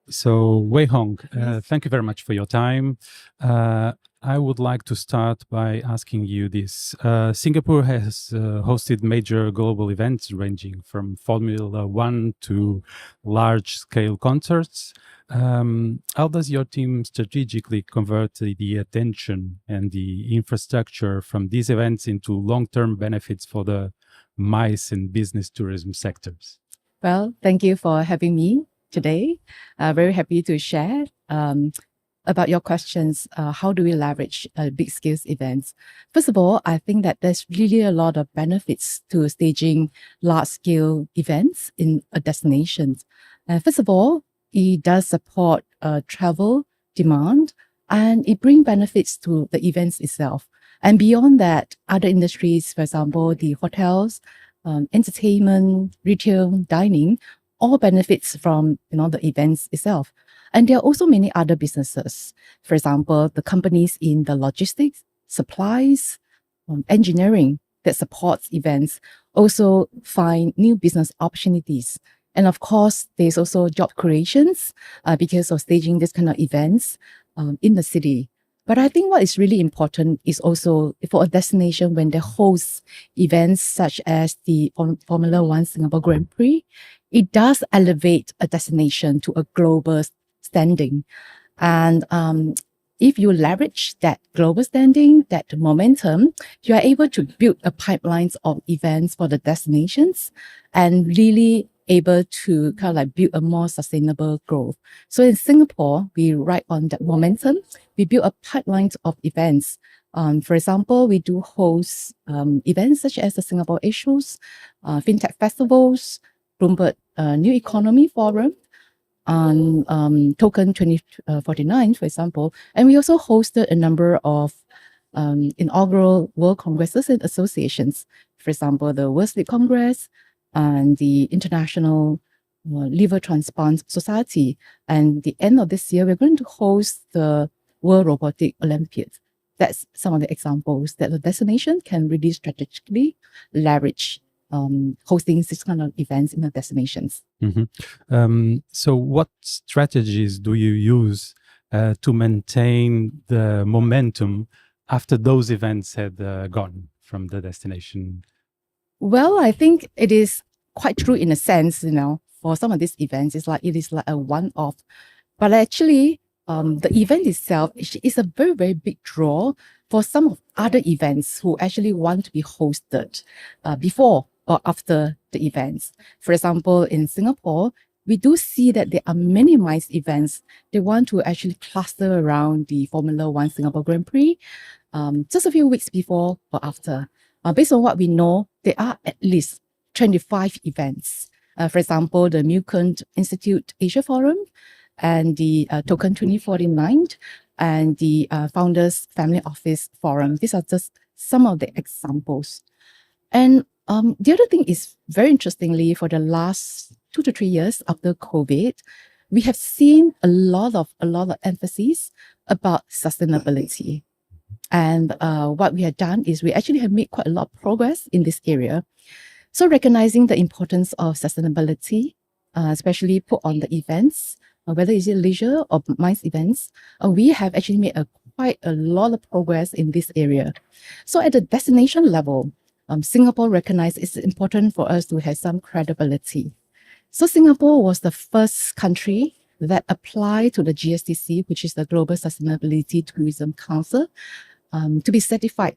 So, Wei Hong, thank you very much for your time. I would like to start by asking you this. Singapore has hosted major global events ranging from Formula One to large-scale concerts. How does your team strategically convert the attention and the infrastructure from these events into long-term benefits for the MICE and business tourism sectors? Well, thank you for having me today. Very happy to share about your questions. How do we leverage big scale events? First of all, I think that there's really a lot of benefits to staging large scale events in a destination. First of all, it does support travel demand and it brings benefits to the events itself. And beyond that, other industries, for example, the hotels, entertainment, retail, dining, all benefits from the events itself. And there are also many other businesses. For example, the companies in the logistics, supplies, engineering that supports events also find new business opportunities. And of course, there's also job creations because of staging this kind of events in the city. But I think what is really important is also for a destination when they host events such as the Formula One Singapore Grand Prix, it does elevate a destination to a global standing. And if you leverage that global standing, that momentum, you are able to build a pipeline of events for the destinations and really able to kind of like build a more sustainable growth. So in Singapore, we ride on that momentum. We build a pipeline of events. For example, we do host events such as the Singapore Air Shows, FinTech festivals, Bloomberg New Economy Forum, on Token 2049, for example. And we also hosted a number of inaugural World Congresses and associations. For example, the World Sleep Congress, and the International Liver Transplant Society. And the end of this year, we're going to host the World Robotic Olympiad. That's some of the examples that the destination can really strategically leverage hosting this kind of events in the destinations. Mm-hmm. So what strategies do you use to maintain the momentum after those events had gone from the destination? Well, I think it is quite true in a sense, for some of these events, it is like a one-off. But actually, the event itself is a very, very big draw for some of other events who actually want to be hosted before or after the events. For example, in Singapore, we do see that there are many MICE events. They want to actually cluster around the Formula One Singapore Grand Prix just a few weeks before or after. Based on what we know, there are at least 25 events. For example, the Milken Institute Asia Forum and the Token 2049 and the Founders Family Office Forum. These are just some of the examples. And the other thing is, very interestingly, for the last 2 to 3 years after COVID, we have seen a lot of emphasis about sustainability. And what we have done is we actually have made quite a lot of progress in this area. So recognizing the importance of sustainability, especially put on the events, whether it's leisure or MICE events, we have actually made quite a lot of progress in this area. So at the destination level, Singapore recognized it's important for us to have some credibility. So Singapore was the first country that applied to the GSTC, which is the Global Sustainability Tourism Council, to be certified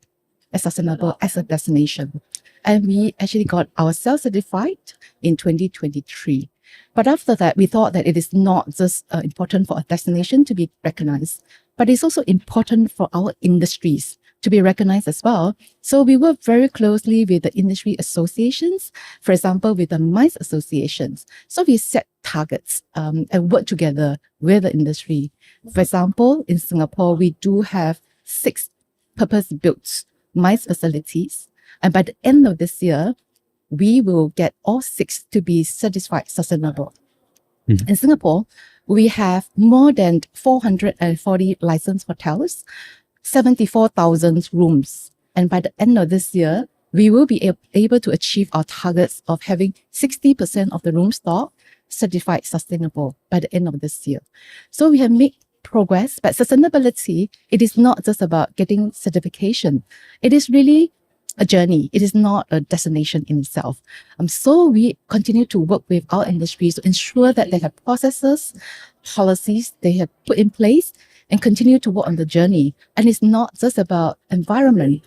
as sustainable as a destination. And we actually got ourselves certified in 2023. But after that, we thought that it is not just important for a destination to be recognized, but it's also important for our industries to be recognized as well. So we work very closely with the industry associations, for example, with the MICE associations. So we set targets and work together with the industry. For example, in Singapore, we do have 6 purpose-built MICE facilities. And by the end of this year, we will get all 6 to be certified sustainable. Mm-hmm. In Singapore, we have more than 440 licensed hotels, 74,000 rooms. And by the end of this year, we will be able to achieve our targets of having 60% of the room stock certified sustainable by the end of this year. So we have made progress, but sustainability, it is not just about getting certification. It is really a journey. It is not a destination in itself. So we continue to work with our industries to ensure that they have processes, policies they have put in place and continue to work on the journey. And it's not just about environment.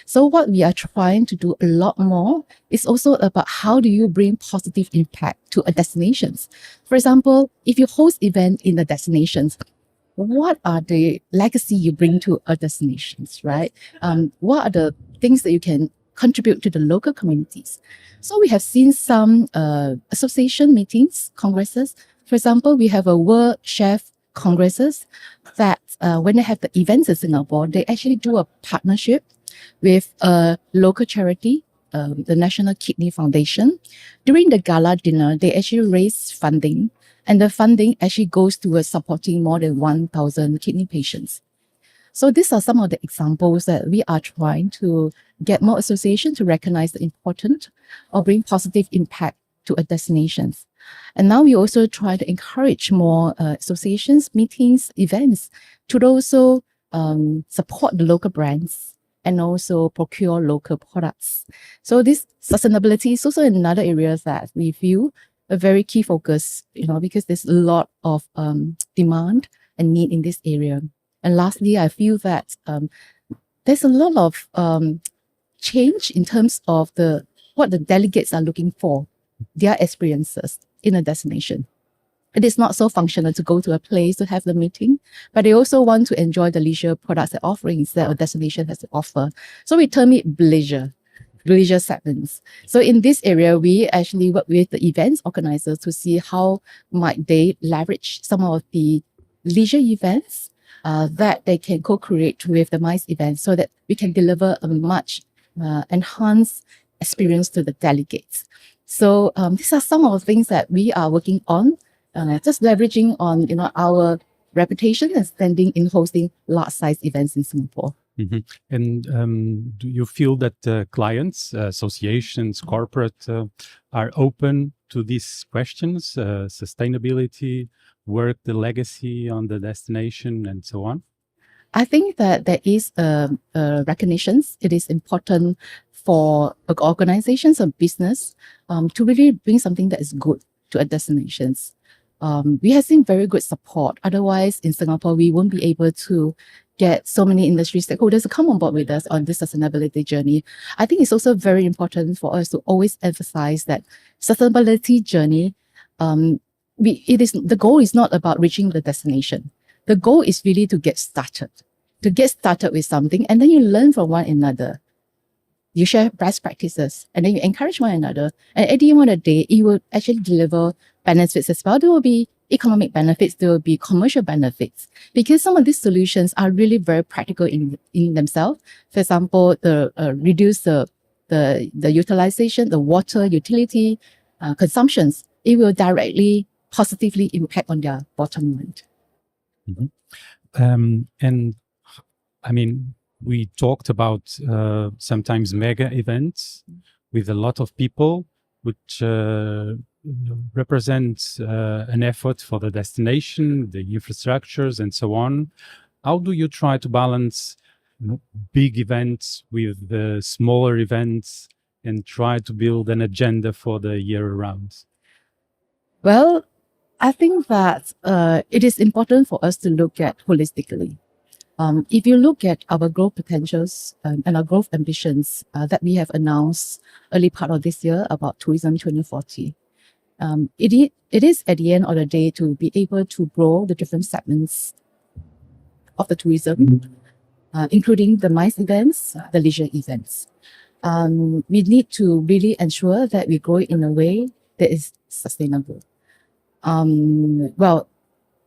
So what we are trying to do a lot more is also about how do you bring positive impact to a destinations. For example, if you host event in the destinations, what are the legacy you bring to a destinations, right? What are the things that you can contribute to the local communities? So we have seen some association meetings, congresses. For example, we have a World Chef Congresses that when they have the events in Singapore, they actually do a partnership with a local charity, the National Kidney Foundation. During the gala dinner, they actually raise funding, and the funding actually goes towards supporting more than 1,000 kidney patients. So these are some of the examples that we are trying to get more associations to recognize the importance of bringing positive impact to a destinations. And now we also try to encourage more associations, meetings, events to also support the local brands and also procure local products. So this sustainability is also another area that we view a very key focus, because there's a lot of demand and need in this area. And lastly, I feel that there's a lot of change in terms of what the delegates are looking for, their experiences in a destination. It is not so functional to go to a place to have the meeting, but they also want to enjoy the leisure products and offerings that a destination has to offer. So we term it leisure segments. So in this area, we actually work with the events organizers to see how might they leverage some of the leisure events that they can co-create with the MICE events so that we can deliver a much enhanced experience to the delegates. So these are some of the things that we are working on, just leveraging on our reputation and standing in hosting large-size events in Singapore. Mm-hmm. And do you feel that clients, associations, corporate are open to these questions, sustainability, work, the legacy on the destination, and so on? I think that there is recognitions. It is important for organizations or business to really bring something that is good to a destinations. We have seen very good support. Otherwise, in Singapore, we won't be able to get so many industry stakeholders to come on board with us on this sustainability journey. I think it's also very important for us to always emphasize that sustainability journey, the goal is not about reaching the destination. The goal is really to get started with something, and then you learn from one another. You share best practices, and then you encourage one another. And at the end of the day, it will actually deliver benefits as well. There will be economic benefits, there will be commercial benefits, because some of these solutions are really very practical in themselves. For example, reduce the utilization, the water utility consumptions. It will directly positively impact on their bottom line. Mm-hmm. And I mean, we talked about sometimes mega events with a lot of people, which represents an effort for the destination, the infrastructures, and so on. How do you try to balance big events with the smaller events and try to build an agenda for the year around? Well, I think that it is important for us to look at holistically. If you look at our growth potentials and our growth ambitions that we have announced early part of this year about Tourism 2040, it is at the end of the day to be able to grow the different segments of the tourism, including the MICE events, the leisure events. We need to really ensure that we grow in a way that is sustainable. Well,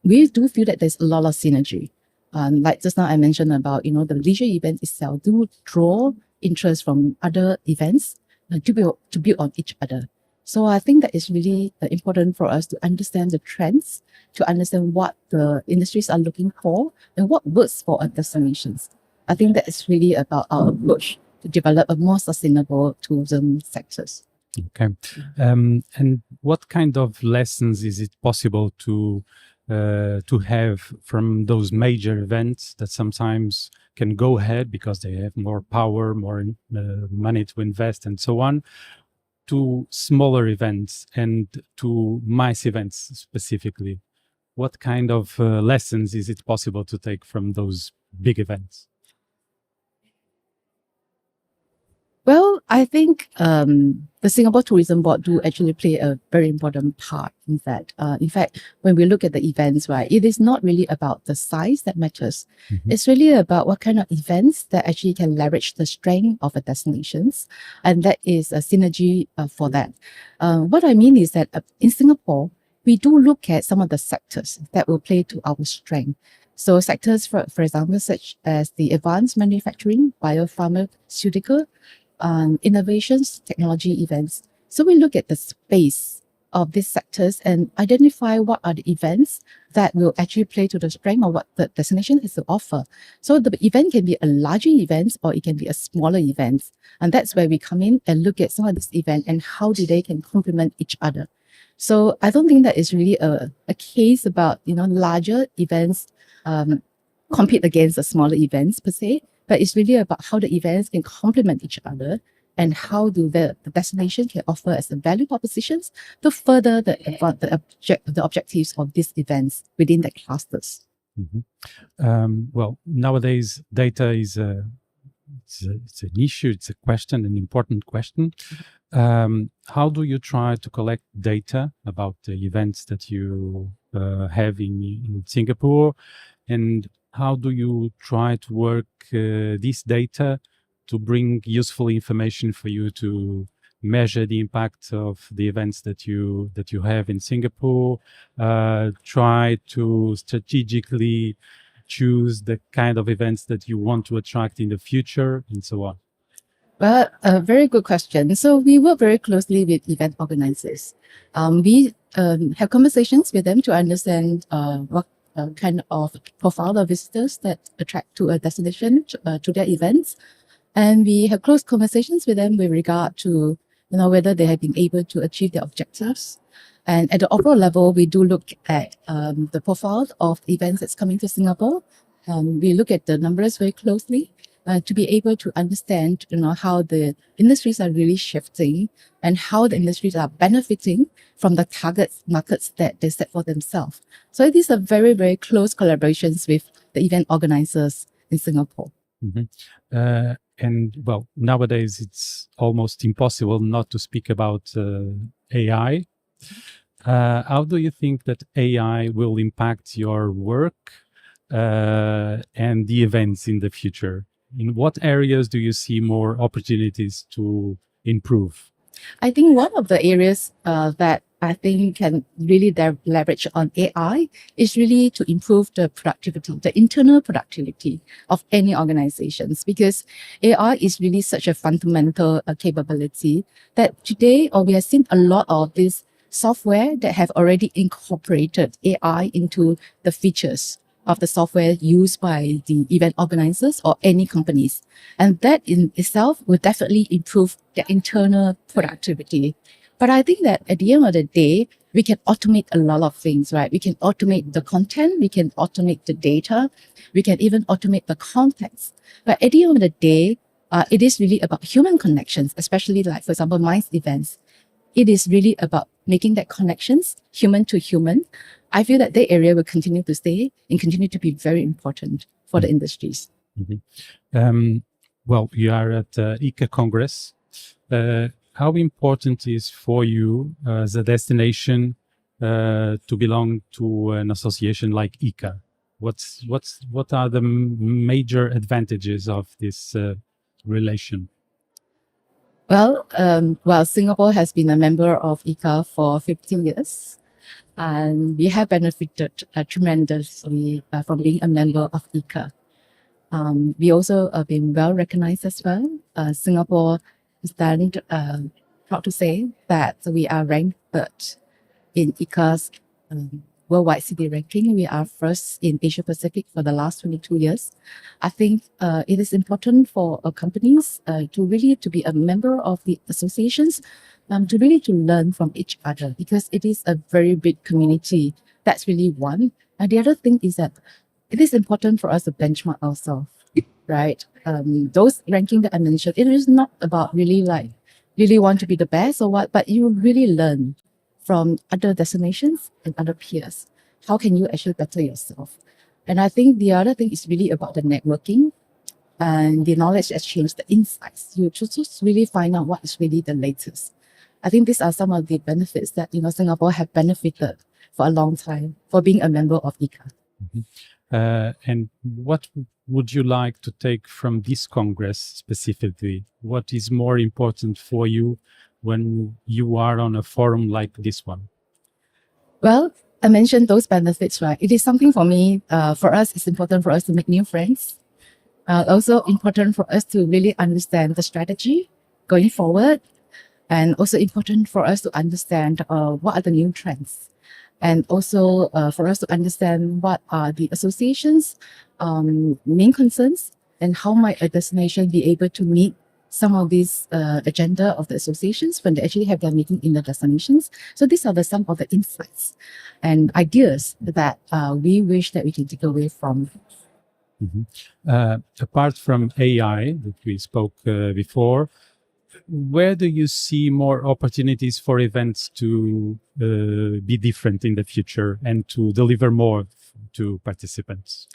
we do feel that there's a lot of synergy. Like just now I mentioned about, the leisure event itself do draw interest from other events to build on each other. So I think that it's really important for us to understand the trends, to understand what the industries are looking for and what works for our destinations. I think that is really about our approach to develop a more sustainable tourism sectors. Okay. And what kind of lessons is it possible to have from those major events that sometimes can go ahead because they have more power, more money to invest, and so on, to smaller events and to MICE events specifically? What kind of lessons is it possible to take from those big events? Well, I think the Singapore Tourism Board do actually play a very important part in that. In fact, when we look at the events, right, it is not really about the size that matters. It's really about what kind of events that actually can leverage the strength of the destinations, and that is a synergy for that. What I mean is that in Singapore, we do look at some of the sectors that will play to our strength. So sectors, for example, such as the advanced manufacturing, biopharmaceutical, innovations, technology events. So we look at the space of these sectors and identify what are the events that will actually play to the strength of what the destination has to offer. So the event can be a larger event or it can be a smaller event. And that's where we come in and look at some of these events and how do they can complement each other. So I don't think that is really a case about, larger events compete against the smaller events per se, but it's really about how the events can complement each other and how do the destination can offer as a value propositions to further the objectives of these events within the clusters. Well, nowadays data is it's an issue, it's a question, an important question. How do you try to collect data about the events that you have in Singapore, and how do you try to work this data to bring useful information for you to measure the impact of the events that you have in Singapore, try to strategically choose the kind of events that you want to attract in the future, and so on? Well, a very good question. So we work very closely with event organizers. We have conversations with them to understand what kind of profile of visitors that attract to a destination to their events. And we have close conversations with them with regard to, whether they have been able to achieve their objectives. And at the overall level, we do look at the profile of events that's coming to Singapore. We look at the numbers very closely to be able to understand, how the industries are really shifting and how the industries are benefiting from the target markets that they set for themselves. So these are very, very close collaborations with the event organizers in Singapore. And well, nowadays it's almost impossible not to speak about AI. How do you think that AI will impact your work and the events in the future? In what areas do you see more opportunities to improve? I think one of the areas that I think can really leverage on AI is really to improve the productivity, the internal productivity of any organizations, because AI is really such a fundamental capability that today, or we have seen a lot of this software that have already incorporated AI into the features of the software used by the event organizers or any companies. And that in itself will definitely improve their internal productivity. But I think that at the end of the day, we can automate a lot of things, right? We can automate the content, we can automate the data, we can even automate the context. But at the end of the day, it is really about human connections, especially like, for example, MICE events. It is really about making that connections human to human. I feel that area will continue to stay and continue to be very important for the industries. Well, you are at ICCA Congress. How important is for you as a destination to belong to an association like ICCA? What are the major advantages of this relation? Well, Singapore has been a member of ICCA for 15 years. And we have benefited tremendously from being a member of ICCA. We also have been well recognized as well. Singapore stand proud to say that we are ranked third in ICCA's worldwide city ranking. We are first in Asia Pacific for the last 22 years. I think it is important for companies to really to be a member of the associations, to really to learn from each other, because it is a very big community. That's really one. And the other thing is that it is important for us to benchmark ourselves, right? Those ranking that I mentioned, it is not about really want to be the best or what, but you really learn from other destinations and other peers. How can you actually better yourself? And I think the other thing is really about the networking and the knowledge exchange, the insights. You just really find out what is really the latest. I think these are some of the benefits that Singapore have benefited for a long time for being a member of ICCA. And what would you like to take from this Congress specifically? What is more important for you when you are on a forum like this one? Well, I mentioned those benefits, right? It is something for me, for us, it's important for us to make new friends. Also important for us to really understand the strategy going forward, and also important for us to understand what are the new trends. And also for us to understand what are the associations' main concerns and how might a destination be able to meet some of these agenda of the associations when they actually have their meeting in the destinations. So these are some of the insights and ideas that we wish that we can take away from. Apart from AI that we spoke before, where do you see more opportunities for events to be different in the future and to deliver more to participants?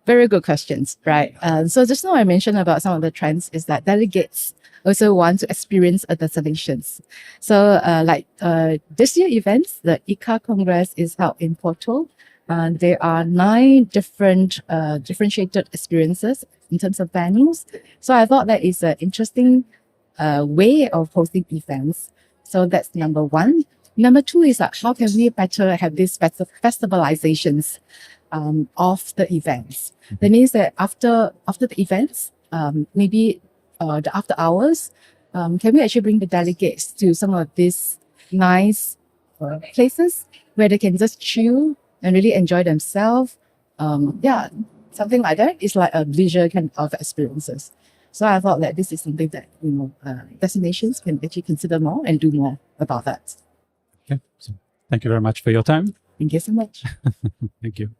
Very good questions, right? So just now I mentioned about some of the trends is that delegates also want to experience a destinations. So this year events, the ICCA Congress is held in Porto. There are 9 different differentiated experiences in terms of venues. So I thought that is an interesting way of hosting events. So that's number 1. Number 2 is that how can we better have these festivalizations of the events? That means that after the events, maybe the after hours, can we actually bring the delegates to some of these nice places where they can just chill and really enjoy themselves? Yeah, something like that. It's like a leisure kind of experiences. So I thought that this is something that destinations can actually consider more and do more about that. Okay, so thank you very much for your time. Thank you so much. Thank you.